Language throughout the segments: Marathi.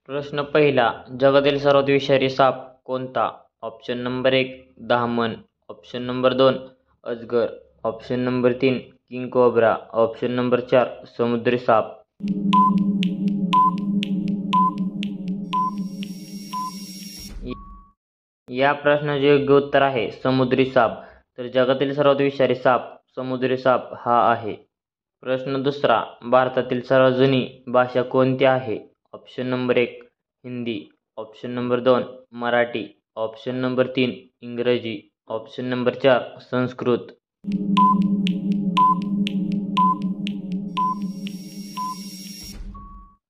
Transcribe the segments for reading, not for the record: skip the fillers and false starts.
प्रश्न पहिला. जगातील सर्वात विषारी साप कोणता? ऑप्शन नंबर 1 दामन, ऑप्शन नंबर 2 अजगर, option number 3 king cobra, option number 4 समुद्री साप. या प्रश्नाचे योग्य उत्तर आहे समुद्री साप. तर जगातील सर्वात विषारी साप समुद्री साप हा आहे. प्रश्न दुसरा. भारतातील सर्वात जुनी भाषा कोणती आहे? Option number 1 Hindi, option number 2 Marathi, option number 3 इंग्रजी, ऑप्शन नंबर 4 संस्कृत.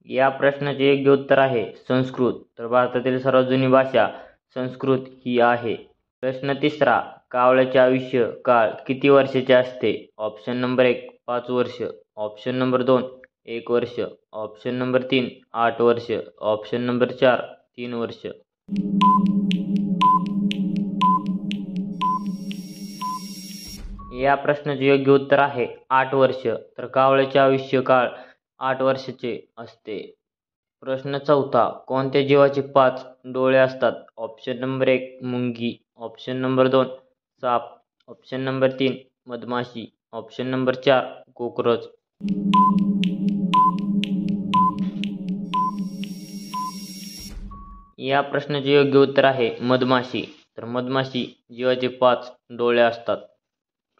या प्रश्नाचे योग्य उत्तर आहे संस्कृत. तर भारतातील सर्वात जुनी भाषा संस्कृत ही आहे. प्रश्न तिसरा. कावळ्याचे आयुष्य काळ किती वर्षाचे असते? ऑप्शन नंबर 1 5 वर्ष, ऑप्शन नंबर 2 1 वर्ष, ऑप्शन नंबर 3 8 वर्ष, ऑप्शन नंबर 4 3 वर्ष. या प्रश्नाचे योग्य उत्तर आहे 8 वर्ष. तर कावळ्याचे आयुष्य काळ 8 वर्षाचे असते. प्रश्न चौथा. कोणत्या जीवाचे 5 डोळे असतात? ऑप्शन नंबर 1 मुंगी, ऑप्शन नंबर 2 साप, ऑप्शन नंबर 3 मधमाशी, ऑप्शन नंबर 4 कोक्रोच. या प्रश्नाचे योग्य उत्तर आहे मधमाशी. तर मधमाशी जीवाचे 5 डोळे असतात.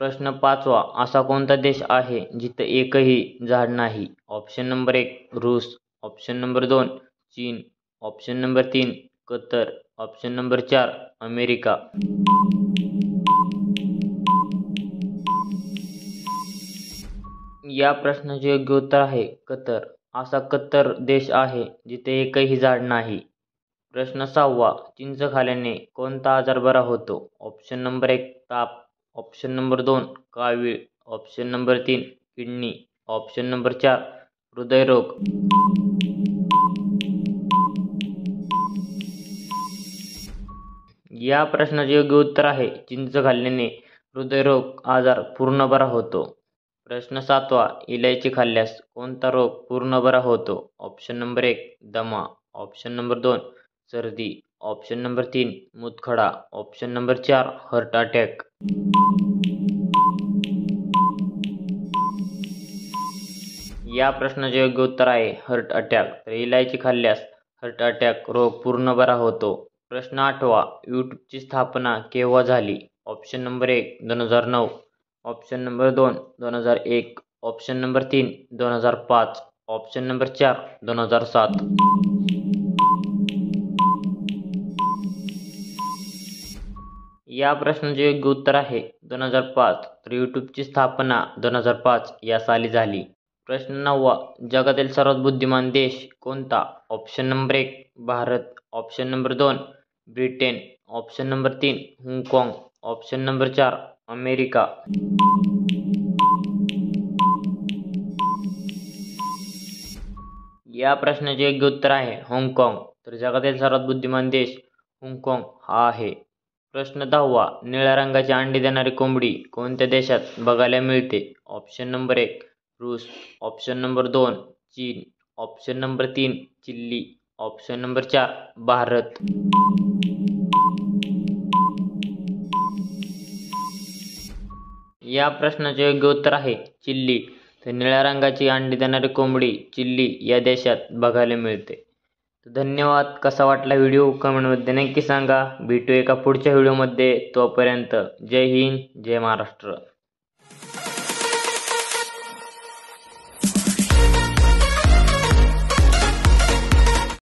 प्रश्न पाचवा. असा कोणता देश आहे जिथे एकही झाड नाही? ऑप्शन नंबर 1 रूस, ऑप्शन नंबर 2 चीन, ऑप्शन नंबर 3 कतर, ऑप्शन नंबर 4 अमेरिका. या प्रश्नाचे योग्य उत्तर आहे कतर. असा कतर देश आहे जिथे एकही झाड नाही. प्रश्न सहावा. चिंच खाल्ल्याने कोणता आजार बरा होतो? ऑप्शन नंबर 1 ताप, ऑप्शन नंबर 2 कावीळ, option number 3 kidney, option number 4 हृदयरोग. या प्रश्नाचे योग्य उत्तर आहे चिंच खाल्ल्याने हृदयरोग आजार पूर्ण बरा होतो. प्रश्न सातवा. इलायची खाल्ल्यास कोणता रोग पूर्ण बरा होतो? ऑप्शन नंबर 1 दमा, ऑप्शन नंबर 2 सर्दी, ऑप्शन नंबर 3 मूतखडा, ऑप्शन नंबर 4 हार्ट अटॅक. या प्रश्नाचे योग्य उत्तर आहे हार्ट अटॅक. तर इलायची खाल्ल्यास हार्ट अटॅक रोग पूर्ण बरा होतो. प्रश्न आठवा. यूट्यूबची स्थापना केव्हा झाली? Option number 1 2009, option number 2 2001, option number 3 2005, option number 4 2007. या प्रश्नाचे योग्य उत्तर आहे 2005. तर यूट्यूबची स्थापना 2005 या साली झाली. प्रश्न नववा. जगातील सर्वात बुद्धिमान देश कोणता? Option number 1 Bharat, option number 2 Britain, option number 3 हाँगकाँग, ऑप्शन नंबर 4 अमेरिका. या प्रश्नाचे योग्य उत्तर आहे हाँगकाँग. तर जगातील सर्वात बुद्धिमान देश हाँगकाँग हा आहे. प्रश्न 10वा. निळ्या रंगाची अंडी देणारी कोंबडी कोणत्या देशात बघायला मिळते? ऑप्शन नंबर 1 रूस, ऑप्शन नंबर 2 चीन, option number 3 Chile, option number 4 Bharat. या प्रश्नाचे योग्य उत्तर आहे चिली. तर निळ्या रंगाची अंडी देणारी कोंबडी चिली या देशात बघायला मिळते. धन्यवाद. कसा वाटला व्हिडिओ कमेंटमध्ये नक्की सांगा. भेटू एका पुढच्या व्हिडिओमध्ये. तोपर्यंत जय हिंद, जय महाराष्ट्र.